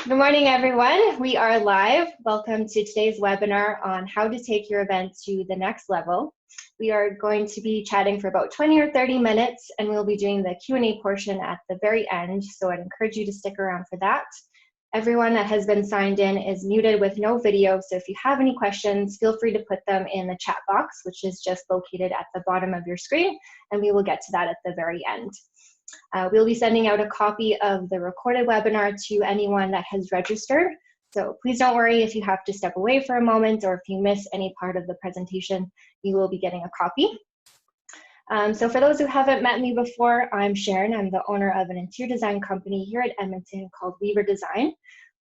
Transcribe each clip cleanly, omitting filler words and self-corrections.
Good morning, everyone. We are live. Welcome to today's webinar on how to take your event to the next level. We are going to be chatting for about 20 or 30 minutes, and we'll be doing the Q&A portion at the very end, so I'd encourage you to stick around for that. Everyone that has been signed in is muted with no video, so if you have any questions, feel free to put them in the chat box, which is just located at the bottom of your screen, and we will get to that at the very end. We'll be sending out a copy of the recorded webinar to anyone that has registered. So please don't worry if you have to step away for a moment or if you miss any part of the presentation, you will be getting a copy. So for those who haven't met me before, I'm Sharon. I'm the owner of an interior design company here at Edmonton called Weaver Design.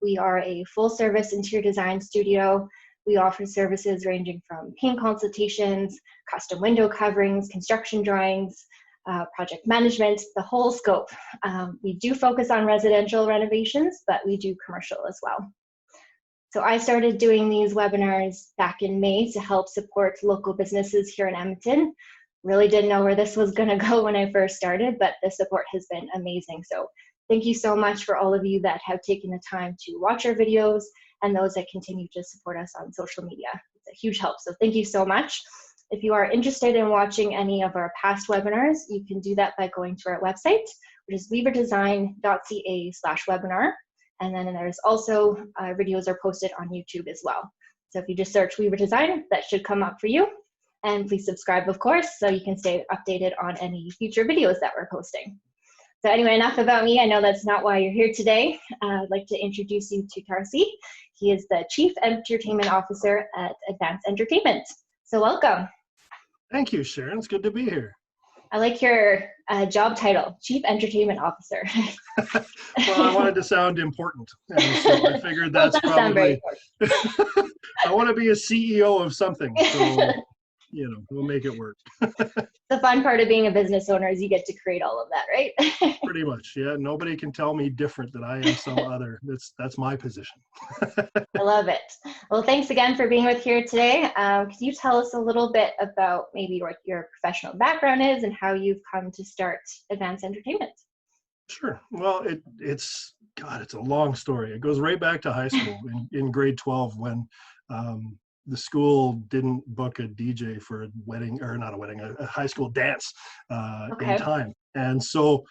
We are a full-service interior design studio. We offer services ranging from paint consultations, custom window coverings, construction drawings, project management, the whole scope. We do focus on residential renovations, but we do commercial as well. So I started doing these webinars back in May to help support local businesses here in Edmonton. Really didn't know where this was gonna go when I first started, but the support has been amazing. So thank you so much for all of you that have taken the time to watch our videos and those that continue to support us on social media. It's a huge help, so thank you so much. If you are interested in watching any of our past webinars, you can do that by going to our website, which is weaverdesign.ca/webinar. And then there's also videos are posted on YouTube as well. So if you just search Weaver Design, that should come up for you. And please subscribe, of course, so you can stay updated on any future videos that we're posting. So anyway, enough about me. I know that's not why you're here today. I'd like to introduce you to Tacry. He is the Chief Entertainment Officer at Advanced Entertainment. So welcome. Thank you, Sharon. It's good to be here. I like your job title, Chief Entertainment Officer. Well, I wanted to sound important, and so I figured that's probably. I want to be a CEO of something, so you know, we'll make it work. The fun part of being a business owner is you get to create all of that, right? Pretty much, yeah. Nobody can tell me different that I am some other. That's my position. I love it. Well, thanks again for being with here today. Can you tell us a little bit about maybe what your professional background is and how you've come to start Advanced Entertainment? Sure. Well, it's a long story. It goes right back to high school in grade 12 when the school didn't book a DJ for a wedding, or not a wedding, a high school dance in time. And so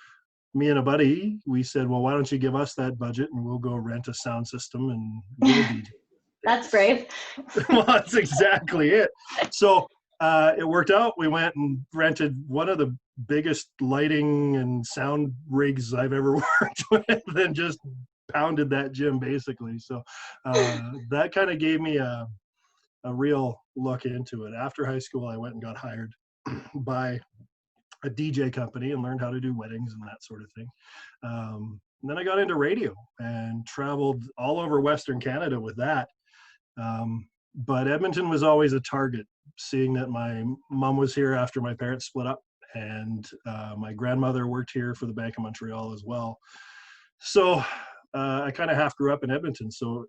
me and a buddy, we said, well, why don't you give us that budget and we'll go rent a sound system and we'll DJ. That's brave. Well, that's exactly it. So it worked out. We went and rented one of the biggest lighting and sound rigs I've ever worked with and just pounded that gym basically. So that kind of gave me a real look into it. After high school, I went and got hired by a DJ company and learned how to do weddings and that sort of thing. And then I got into radio and traveled all over Western Canada with that. But Edmonton was always a target, seeing that my mom was here after my parents split up, and my grandmother worked here for the Bank of Montreal as well. So I kind of half grew up in Edmonton. So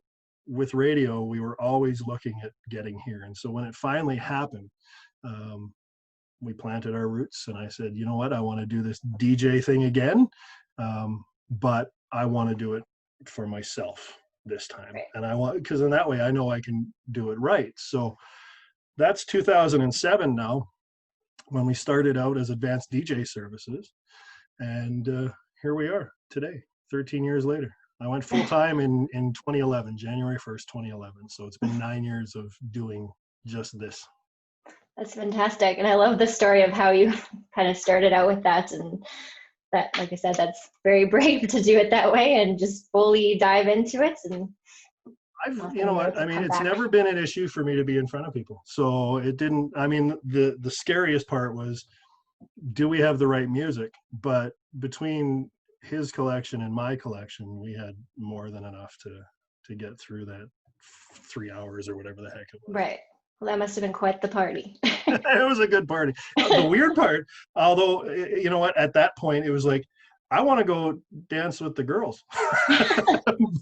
with radio, we were always looking at getting here. And so when it finally happened, we planted our roots, and I said, you know what, I want to do this DJ thing again, but I want to do it for myself this time. Right. And I want, because in that way I know I can do it right. So that's 2007 now, when we started out as Advanced DJ Services. And here we are today, 13 years later. I went full-time in 2011, January 1st, 2011. So it's been 9 years of doing just this. That's fantastic. And I love the story of how you kind of started out with that. And that, like I said, that's very brave to do it that way and just fully dive into it. And you know what, I mean, it's never been an issue for me to be in front of people. So it didn't, I mean, the scariest part was, do we have the right music? But between his collection and my collection, we had more than enough to get through that 3 hours or whatever the heck it was. Right. Well, that must have been quite the party. It was a good party. The weird part, although, you know what, at that point, it was like, I want to go dance with the girls.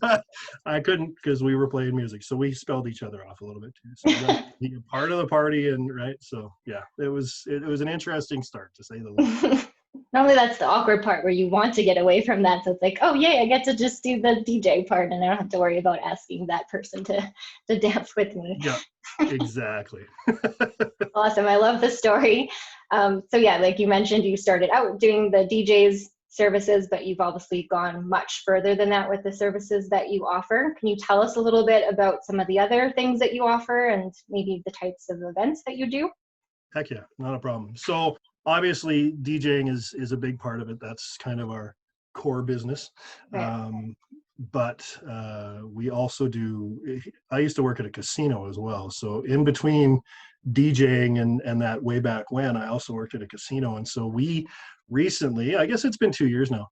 But I couldn't because we were playing music. So we spelled each other off a little bit too. So that's be a part of the party, and right. So yeah, it was an interesting start, to say the least. Normally that's the awkward part where you want to get away from that. So it's like, oh yay, I get to just do the DJ part and I don't have to worry about asking that person to dance with me. Yeah, exactly. Awesome. I love the story. So yeah, like you mentioned, you started out doing the DJ's services, but you've obviously gone much further than that with the services that you offer. Can you tell us a little bit about some of the other things that you offer and maybe the types of events that you do? Heck yeah, not a problem. So obviously DJing is a big part of it. That's kind of our core business. Right. But we also do, I used to work at a casino as well. So in between DJing and that way back when, I also worked at a casino. And so we recently, I guess it's been 2 years now,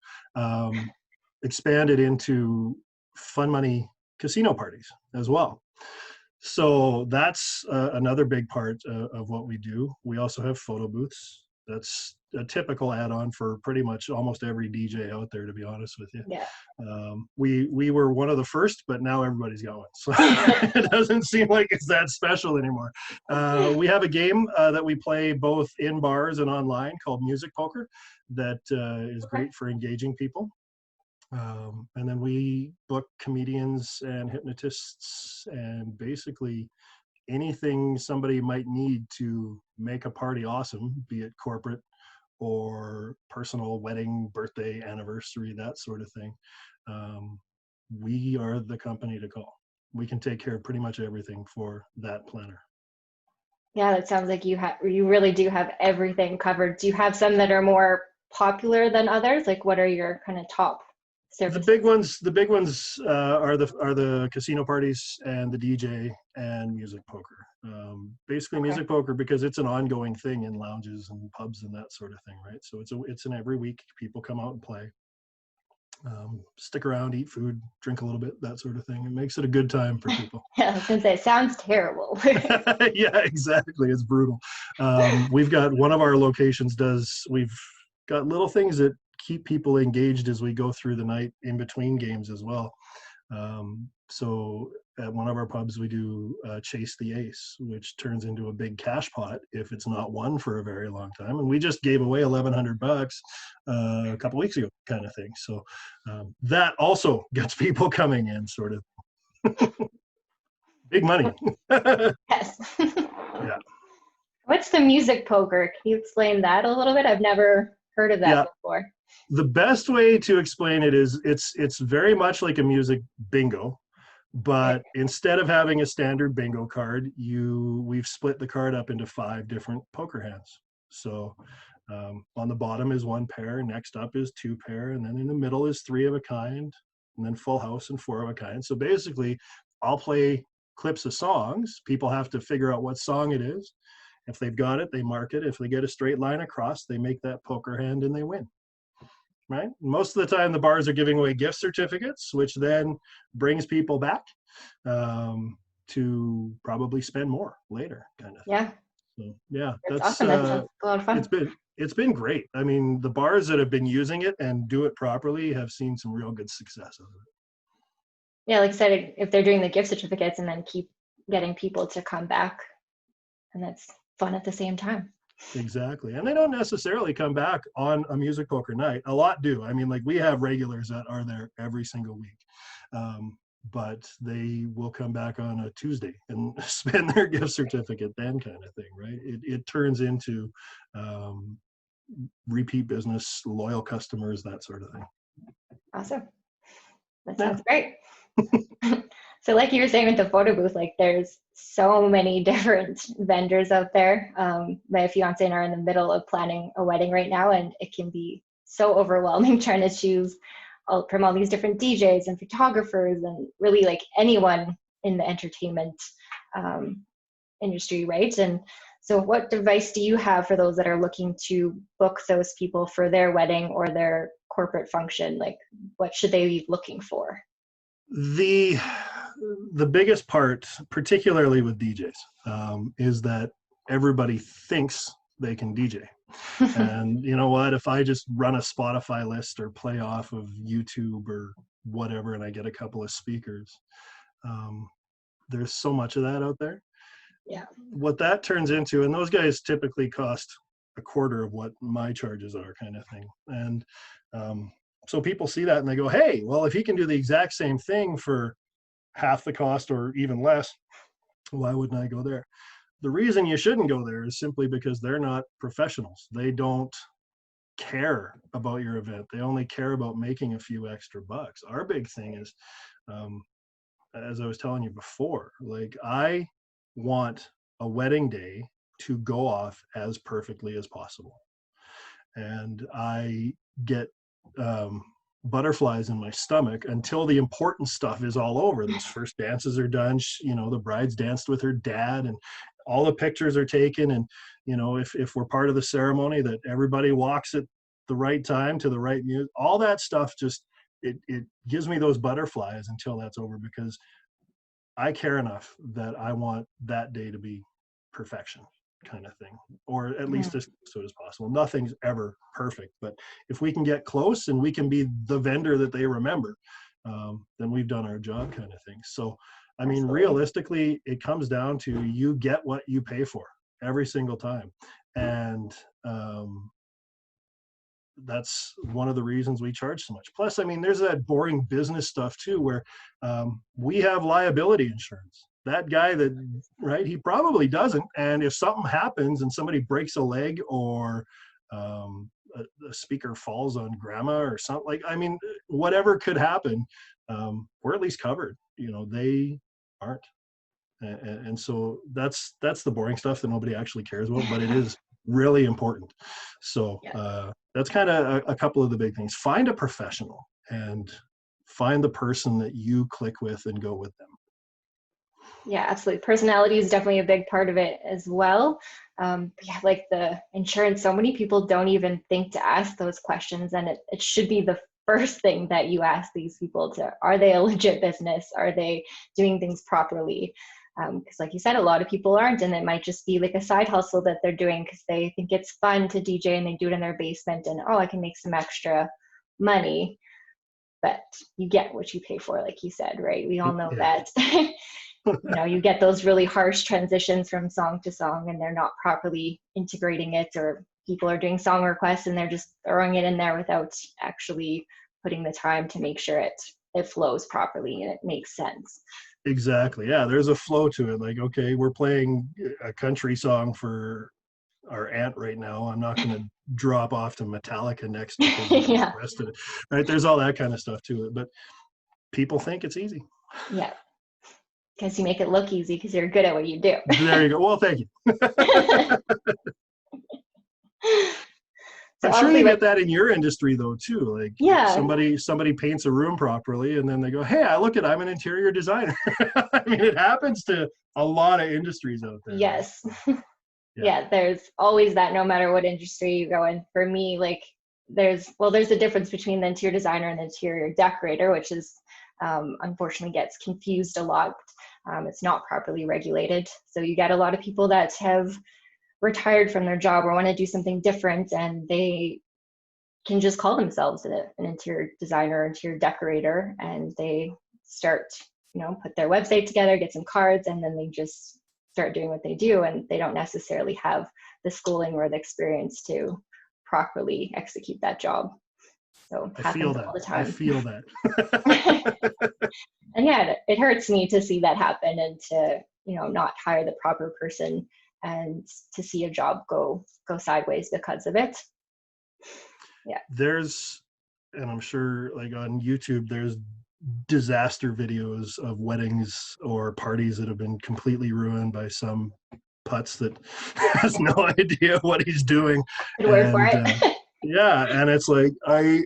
expanded into fun money casino parties as well. So that's another big part of what we do. We also have photo booths. That's a typical add-on for pretty much almost every DJ out there, to be honest with you. Yeah. We were one of the first, but now everybody's got one. So it doesn't seem like it's that special anymore. We have a game that we play both in bars and online called Music Poker that is great for engaging people. And then we book comedians and hypnotists and basically anything somebody might need to make a party awesome, be it corporate or personal, wedding, birthday, anniversary, that sort of thing. We are the company to call. We can take care of pretty much everything for that planner. Yeah, that sounds like you really do have everything covered. Do you have some that are more popular than others? Like what are your kind of top services? The big ones are the casino parties and the DJ and music poker. Basically, Okay. music poker because it's an ongoing thing in lounges and pubs and that sort of thing, right? So it's an every week people come out and play, stick around, eat food, drink a little bit, that sort of thing. It makes it a good time for people. Yeah, I was gonna say it sounds terrible. Yeah, exactly. It's brutal. We've got one of our locations we've got little things that keep people engaged as we go through the night in between games as well. So at one of our pubs, we do Chase the Ace, which turns into a big cash pot if it's not won for a very long time. And we just gave away $1,100 a couple weeks ago, kind of thing. So that also gets people coming in, sort of. Big money. Yes. Yeah. What's the music poker? Can you explain that a little bit? I've never heard of that Yeah. before. The best way to explain it is it's very much like a music bingo, but instead of having a standard bingo card, we've split the card up into 5 different poker hands. So on the bottom is 1 pair, next up is 2 pair, and then in the middle is 3 of a kind, and then full house and 4 of a kind. So basically, I'll play clips of songs. People have to figure out what song it is. If they've got it, they mark it. If they get a straight line across, they make that poker hand and they win. Right? Most of the time, the bars are giving away gift certificates, which then brings people back to probably spend more later, kind of thing. Yeah. So yeah, That's awesome. That sounds a lot of fun. It's been great. I mean, the bars that have been using it and do it properly have seen some real good success out of it. Yeah, like I said, if they're doing the gift certificates and then keep getting people to come back, and that's fun at the same time. Exactly. And they don't necessarily come back on a music poker night. A lot do. I mean, like we have regulars that are there every single week. But they will come back on a Tuesday and spend their gift certificate then, kind of thing, right? It turns into repeat business, loyal customers, that sort of thing. Awesome. That sounds great. So like you were saying with the photo booth, like there's so many different vendors out there. My fiance and I are in the middle of planning a wedding right now, and it can be so overwhelming trying to choose from all these different DJs and photographers and really like anyone in the entertainment industry, right? And so what advice do you have for those that are looking to book those people for their wedding or their corporate function? Like what should they be looking for? The biggest part, particularly with DJs, is that everybody thinks they can DJ. And you know what? If I just run a Spotify list or play off of YouTube or whatever, and I get a couple of speakers, there's so much of that out there. Yeah. What that turns into, and those guys typically cost a quarter of what my charges are, kind of thing. And so people see that and they go, hey, well, if he can do the exact same thing for half the cost or even less, why wouldn't I go there? The reason you shouldn't go there is simply because they're not professionals. They don't care about your event. They only care about making a few extra bucks. Our big thing is, as I was telling you before, like, I want a wedding day to go off as perfectly as possible. And I get butterflies in my stomach until the important stuff is all over. Those first dances are done. The bride's danced with her dad and all the pictures are taken. And, if we're part of the ceremony, that everybody walks at the right time to the right music, all that stuff, just, it gives me those butterflies until that's over, because I care enough that I want that day to be perfection, kind of thing, or at least as close as possible. Nothing's ever perfect, but if we can get close and we can be the vendor that they remember, then we've done our job, kind of thing. So, I mean, realistically, it comes down to, you get what you pay for every single time. And that's one of the reasons we charge so much. Plus, I mean, there's that boring business stuff too, where we have liability insurance. That guy right, he probably doesn't. And if something happens and somebody breaks a leg, or a speaker falls on grandma or something, like, I mean, whatever could happen, we're at least covered. They aren't. And so that's the boring stuff that nobody actually cares about, but it is really important. So that's kind of a couple of the big things. Find a professional and find the person that you click with and go with them. Yeah, absolutely. Personality is definitely a big part of it as well. Like the insurance, so many people don't even think to ask those questions, and it should be the first thing that you ask these people. Are they a legit business? Are they doing things properly? Because like you said, a lot of people aren't, and it might just be like a side hustle that they're doing because they think it's fun to DJ and they do it in their basement, and I can make some extra money. But you get what you pay for, like you said, right? We all know that. You get those really harsh transitions from song to song, and they're not properly integrating it, or people are doing song requests and they're just throwing it in there without actually putting the time to make sure it flows properly and it makes sense. Exactly. Yeah, there's a flow to it. Like, okay, we're playing a country song for our aunt right now. I'm not going to drop off to Metallica next because you requested it. Right? There's all that kind of stuff to it. But people think it's easy. Yeah. Because you make it look easy because you're good at what you do. There you go. Well, thank you. I'm sure you get that in your industry though too. Like, somebody paints a room properly and then they go, hey, I'm an interior designer. I mean, it happens to a lot of industries out there. Yes. Yeah, there's always that, no matter what industry you go in. For me, like, there's a difference between the interior designer and the interior decorator, which is unfortunately gets confused a lot. It's not properly regulated. So you get a lot of people that have retired from their job or want to do something different, and they can just call themselves an interior designer, interior decorator, and they start, put their website together, get some cards, and then they just start doing what they do, and they don't necessarily have the schooling or the experience to properly execute that job. So it happens all the time. I feel that. And yeah, it hurts me to see that happen, and to, not hire the proper person, and to see a job go sideways because of it. Yeah. And I'm sure, like, on YouTube, there's disaster videos of weddings or parties that have been completely ruined by some putz that has no idea what he's doing. Good word for it. And it's like, I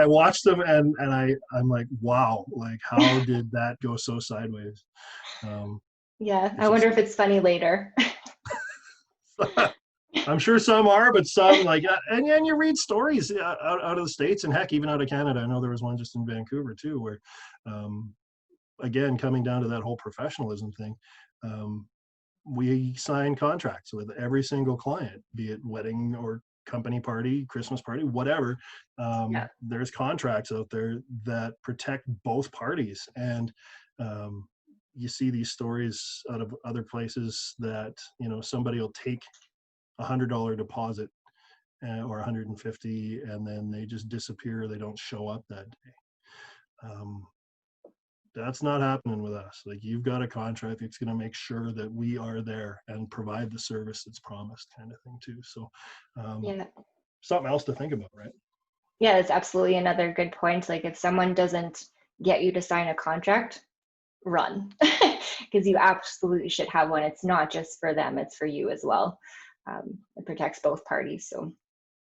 watched them and I'm like, wow, like, how did that go so sideways? I wonder if it's funny later. I'm sure some are, but some, like, and you read stories out of the States, and heck, even out of Canada. I know there was one just in Vancouver too, where, again, coming down to that whole professionalism thing, we sign contracts with every single client, be it wedding or company party, Christmas party, whatever. There's contracts out there that protect both parties, and you see these stories out of other places that, you know, somebody will take $100 deposit or 150, and then they just disappear. They don't show up that day. That's not happening with us. Like, you've got a contract that's going to make sure that we are there and provide the service that's promised, kind of thing too. So Yeah. something else to think about, right? Yeah, it's absolutely another good point. Like, if someone doesn't get you to sign a contract, run, because you absolutely should have one. It's not just for them, it's for you as well. It protects both parties. So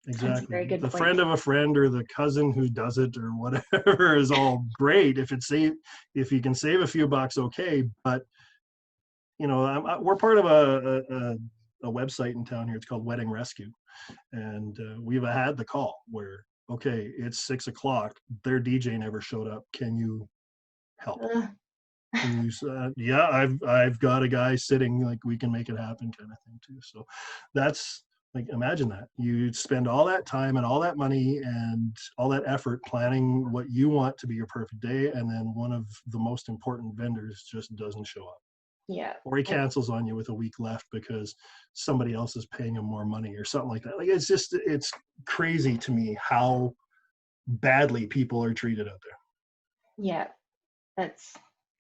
that's a Exactly. very good The point. friend of a friend or the cousin who does it or whatever is all great. If you can save a few bucks, okay. But, you know, we're part of a website in town here. It's called Wedding Rescue. And we've had the call where, okay, it's 6 o'clock. Their DJ never showed up. Can you help? And you said, yeah, I've got a guy sitting, like, we can make it happen, kind of thing too. So that's, like, imagine that you spend all that time and all that money and all that effort planning what you want to be your perfect day, and then one of the most important vendors just doesn't show up. Yeah. Or he cancels on you with a week left because somebody else is paying him more money or something like that. Like, it's crazy to me how badly people are treated out there. Yeah,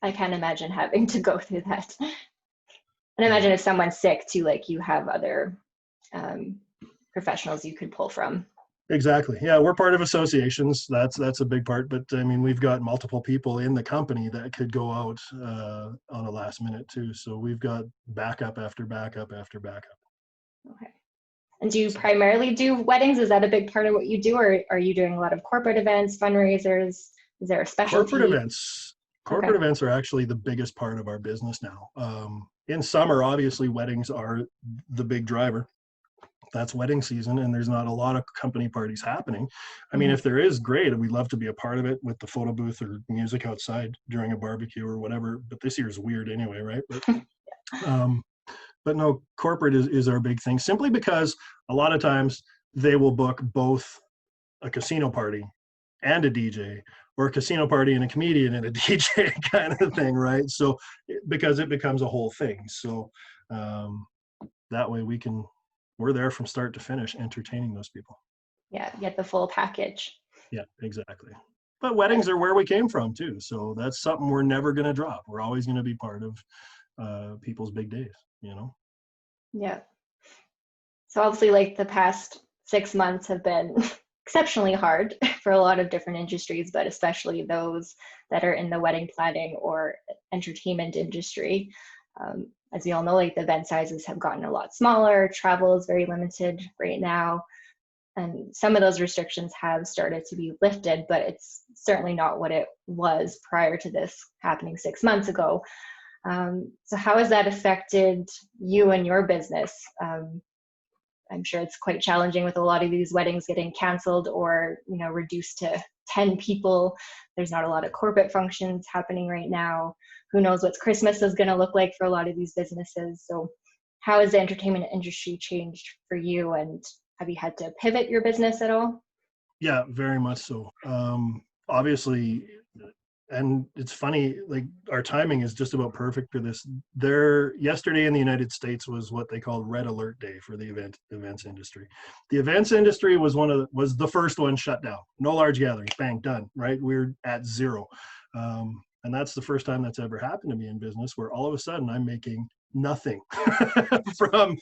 I can't imagine having to go through that. And imagine if someone's sick too, like, you have other professionals you could pull from. Exactly. Yeah, we're part of associations. That's a big part. But I mean, we've got multiple people in the company that could go out on a last minute too. So we've got backup after backup after backup. Okay. And do you primarily do weddings? Is that a big part of what you do, or are you doing a lot of corporate events, fundraisers? Is there a specialty? Corporate events are actually the biggest part of our business now. In summer, obviously, weddings are the big driver. That's wedding season, and there's not a lot of company parties happening. I mean, if there is, great. We'd love to be a part of it with the photo booth or music outside during a barbecue or whatever. But this year's weird anyway, right? But no, corporate is our big thing, simply because a lot of times they will book both a casino party and a DJ, or a casino party and a comedian and a DJ kind of thing, right? So because it becomes a whole thing. So that way we're there from start to finish entertaining those people. Yeah, get the full package. Yeah, exactly. But weddings are where we came from too. So that's something we're never going to drop. We're always going to be part of people's big days, you know? Yeah. So obviously, like, the past 6 months have been exceptionally hard for a lot of different industries, but especially those that are in the wedding planning or entertainment industry. As we all know, like, the event sizes have gotten a lot smaller. Travel is very limited right now. And some of those restrictions have started to be lifted, but it's certainly not what it was prior to this happening 6 months ago. So how has that affected you and your business? I'm sure it's quite challenging with a lot of these weddings getting canceled or, you know, reduced to 10 people. There's not a lot of corporate functions happening right now. Who knows what Christmas is going to look like for a lot of these businesses. So how has the entertainment industry changed for you, and have you had to pivot your business at all? Yeah, very much so. Obviously, and it's funny, like, our timing is just about perfect for this. Yesterday in the United States was what they call Red Alert Day for the events industry. The events industry was was the first one shut down. No large gatherings, bang, done, right? We're at zero. And that's the first time that's ever happened to me in business, where all of a sudden I'm making nothing from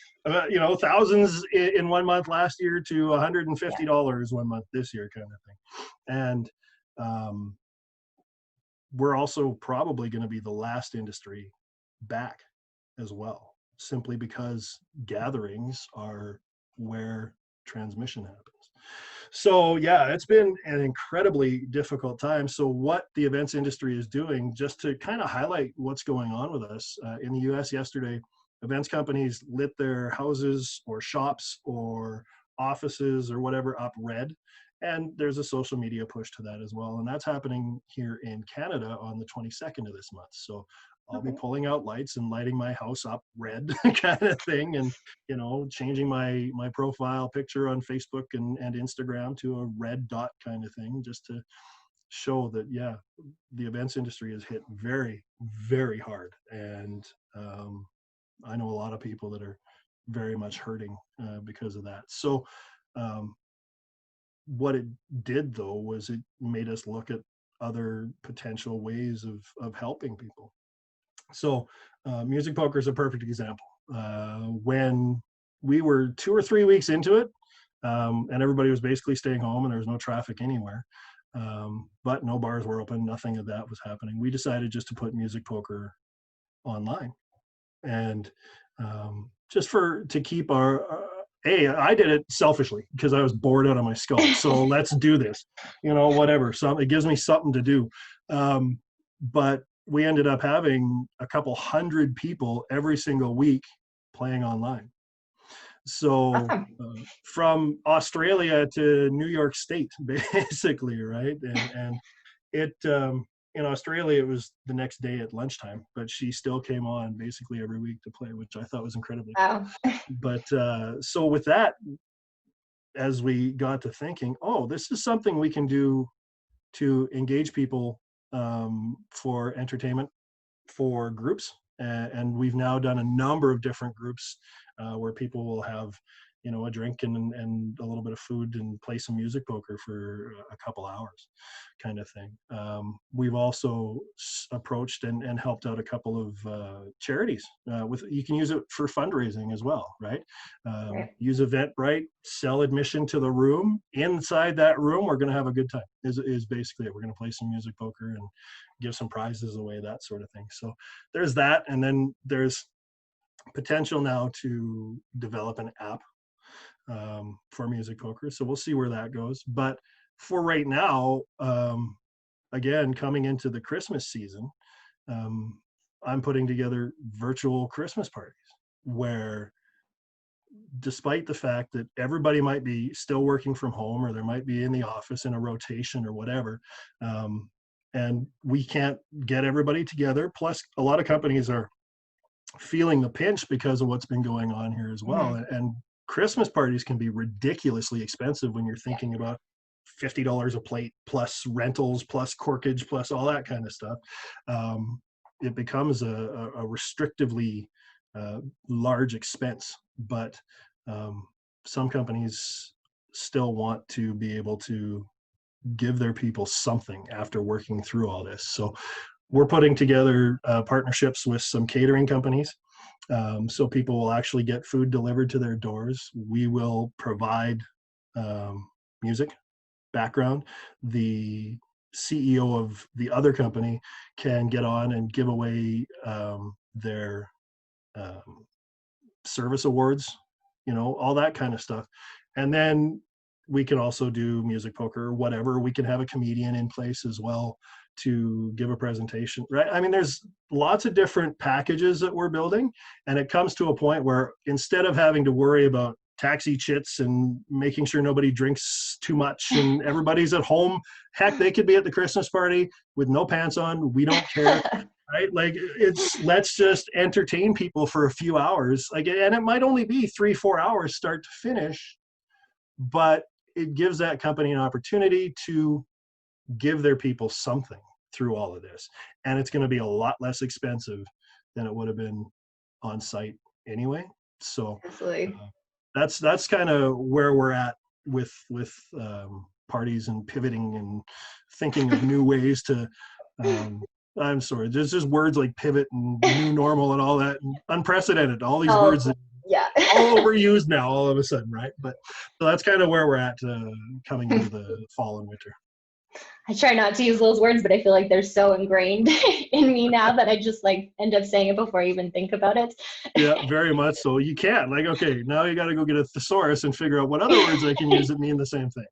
thousands in 1 month last year to $150 1 month this year, kind of thing. And we're also probably going to be the last industry back as well, simply because gatherings are where transmission happens. So yeah, it's been an incredibly difficult time. So what the events industry is doing, just to kind of highlight what's going on with us, in the US yesterday, events companies lit their houses or shops or offices or whatever up red. And there's a social media push to that as well. And that's happening here in Canada on the 22nd of this month. So I'll be pulling out lights and lighting my house up red kind of thing. And, changing my profile picture on Facebook and Instagram to a red dot kind of thing, just to show that, yeah, the events industry is hit very, very hard. And I know a lot of people that are very much hurting because of that. So um, what it did though was it made us look at other potential ways of helping people. So music poker is a perfect example. When we were 2 or 3 weeks into it, and everybody was basically staying home and there was no traffic anywhere, but no bars were open, nothing of that was happening. We decided just to put music poker online, and just to keep I did it selfishly because I was bored out of my skull. So let's do this, whatever. So it gives me something to do. But we ended up having a couple hundred people every single week playing online. So Awesome. from Australia to New York State, basically, right? And it in Australia, it was the next day at lunchtime, but she still came on basically every week to play, which I thought was incredibly cool. Wow. But so with that, as we got to thinking, oh, this is something we can do to engage people for entertainment, for groups. And we've now done a number of different groups where people will have, a drink and a little bit of food and play some music poker for a couple hours, kind of thing. We've also approached and helped out a couple of charities. You can use it for fundraising as well, right? Right. Use Eventbrite, sell admission to the room. Inside that room, we're going to have a good time. Is basically it. We're going to play some music poker and give some prizes away, that sort of thing. So there's that, and then there's potential now to develop an app for music poker. So we'll see where that goes. But for right now, again, coming into the Christmas season, I'm putting together virtual Christmas parties where, despite the fact that everybody might be still working from home or there might be in the office in a rotation or whatever, and we can't get everybody together. Plus, a lot of companies are feeling the pinch because of what's been going on here as well. Mm-hmm. And Christmas parties can be ridiculously expensive when you're thinking about $50 a plate plus rentals plus corkage plus all that kind of stuff. It becomes a restrictively large expense, but some companies still want to be able to give their people something after working through all this. So we're putting together partnerships with some catering companies. So people will actually get food delivered to their doors. We will provide music, background. The CEO of the other company can get on and give away their service awards, all that kind of stuff. And then we can also do music poker or whatever. We can have a comedian in place as well to give a presentation, right? I mean, there's lots of different packages that we're building, and it comes to a point where instead of having to worry about taxi chits and making sure nobody drinks too much and everybody's at home, heck, they could be at the Christmas party with no pants on. We don't care. Right? Like, let's just entertain people for a few hours. Like, and it might only be 3-4 hours start to finish, but it gives that company an opportunity to give their people something through all of this. And it's going to be a lot less expensive than it would have been on site anyway. So that's kind of where we're at with parties and pivoting and thinking of new ways to I'm sorry, there's just words like pivot and new normal and all that, and unprecedented, all these words that all overused now all of a sudden, right? But so that's kind of where we're at coming into the fall and winter. I try not to use those words, but I feel like they're so ingrained in me now that I just end up saying it before I even think about it. Yeah, very much so. You can't. Like, okay, now you got to go get a thesaurus and figure out what other words I can use that mean the same thing.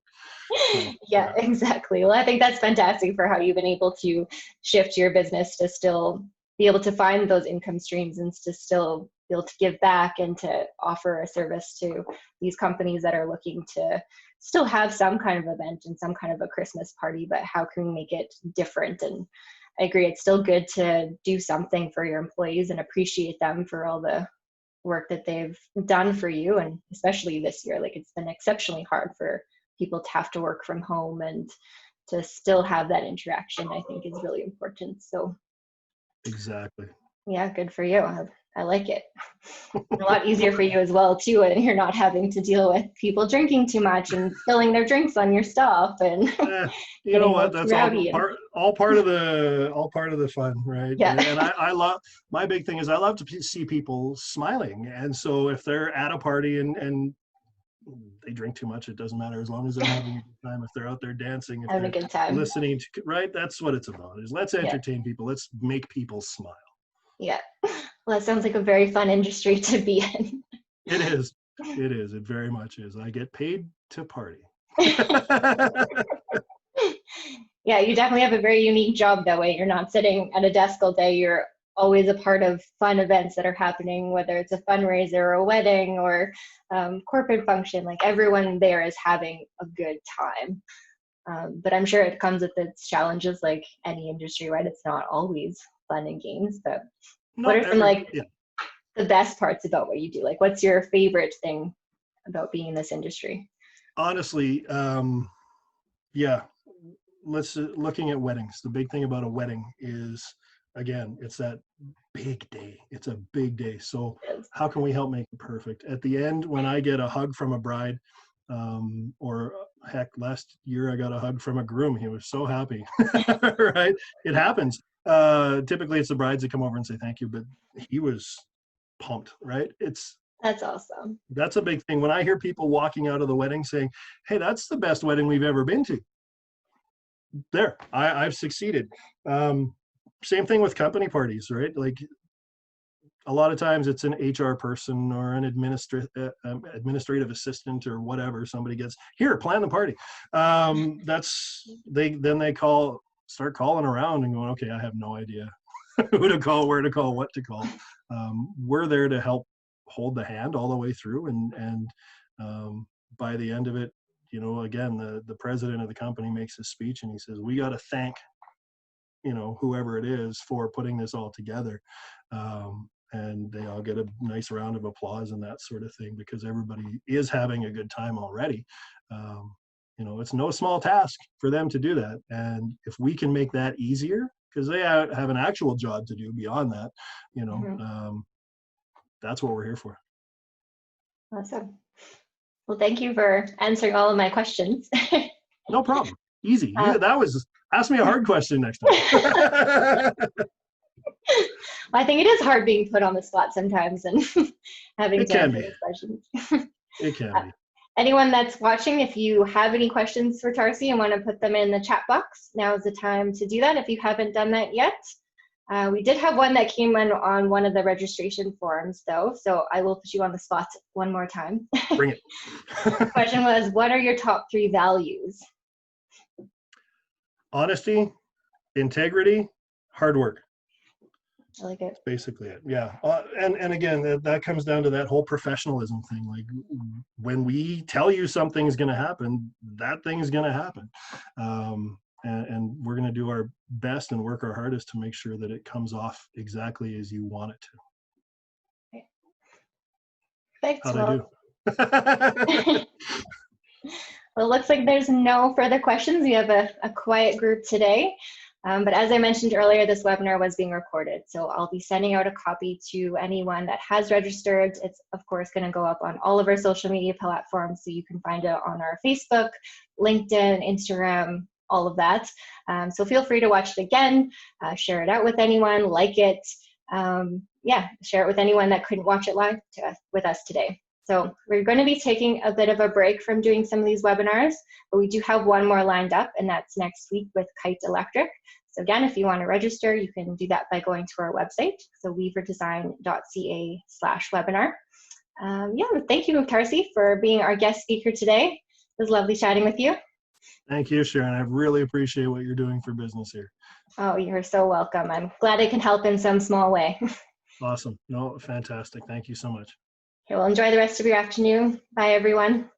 So, yeah, exactly. Well, I think that's fantastic for how you've been able to shift your business to still be able to find those income streams and to still be able to give back and to offer a service to these companies that are looking to still have some kind of event and some kind of a Christmas party, but how can we make it different? And I agree, it's still good to do something for your employees and appreciate them for all the work that they've done for you. And especially this year, like, it's been exceptionally hard for people to have to work from home and to still have that interaction, I think is really important. So Exactly. yeah, good for you. I like it. A lot easier for you as well too, and you're not having to deal with people drinking too much and spilling their drinks on your stuff and You know getting what? all That's rowdy. all part of the fun, right? Yeah. And I love, my big thing is I love to see people smiling. And so if they're at a party and they drink too much, it doesn't matter, as long as they're having a good time. If they're out there dancing, if Having a they're good time. listening to, right? That's what it's about, is let's Yeah. entertain people. Let's make people smile. Yeah. Well, that sounds like a very fun industry to be in. It is. It is. It very much is. I get paid to party. Yeah, you definitely have a very unique job that way. You're not sitting at a desk all day. You're always a part of fun events that are happening, whether it's a fundraiser or a wedding or corporate function. Like everyone there is having a good time. But I'm sure it comes with its challenges, like any industry, right? It's not always fun and games. But what are some the best parts about what you do? Like, what's your favorite thing about being in this industry? Honestly, yeah. Looking at weddings. The big thing about a wedding is, again, it's that big day. It's a big day. So how can we help make it perfect? At the end, when I get a hug from a bride, or heck, last year I got a hug from a groom. He was so happy, right? It happens. Typically it's the brides that come over and say thank you, but he was pumped, right? That's awesome. That's a big thing. When I hear people walking out of the wedding saying, hey, that's the best wedding we've ever been to. There, I've succeeded. Same thing with company parties, right? Like a lot of times it's an HR person or an administrative assistant or whatever. Somebody gets, here, plan the party. Then they start calling around and going, okay, I have no idea who to call, where to call, what to call. We're there to help hold the hand all the way through. And by the end of it, you know, again, the president of the company makes his speech and he says, we got to thank, you know, whoever it is for putting this all together. And they all get a nice round of applause and that sort of thing, because everybody is having a good time already. You know, it's no small task for them to do that. And if we can make that easier, because they have an actual job to do beyond that, you know, that's what we're here for. Awesome. Well, thank you for answering all of my questions. No problem. Easy. That was, ask me a hard question next time. Well, I think it is hard being put on the spot sometimes and having to answer those questions. It can be. Anyone that's watching, if you have any questions for Tarcy and want to put them in the chat box, now is the time to do that if you haven't done that yet. We did have one that came in on one of the registration forms, though, so I will put you on the spot one more time. Bring it. The question was, what are your top 3 values? Honesty, integrity, hard work. I like it. That's basically it. Yeah. And again, that comes down to that whole professionalism thing. Like when we tell you something's going to happen, that thing's going to happen. And we're going to do our best and work our hardest to make sure that it comes off exactly as you want it to. Okay. Thanks. How'd I do? Well, it looks like there's no further questions. We have a quiet group today. But as I mentioned earlier, this webinar was being recorded. So I'll be sending out a copy to anyone that has registered. It's, of course, going to go up on all of our social media platforms. So you can find it on our Facebook, LinkedIn, Instagram, all of that. So feel free to watch it again, share it out with anyone, like it. Yeah, share it with anyone that couldn't watch it live with us today. So we're going to be taking a bit of a break from doing some of these webinars, but we do have one more lined up, and that's next week with Kite Electric. So again, if you want to register, you can do that by going to our website, so weaverdesign.ca/webinar. Yeah, thank you, Tarcy, for being our guest speaker today. It was lovely chatting with you. Thank you, Sharon. I really appreciate what you're doing for business here. Oh, you're so welcome. I'm glad I can help in some small way. Awesome. No, fantastic. Thank you so much. Okay, well, enjoy the rest of your afternoon. Bye, everyone.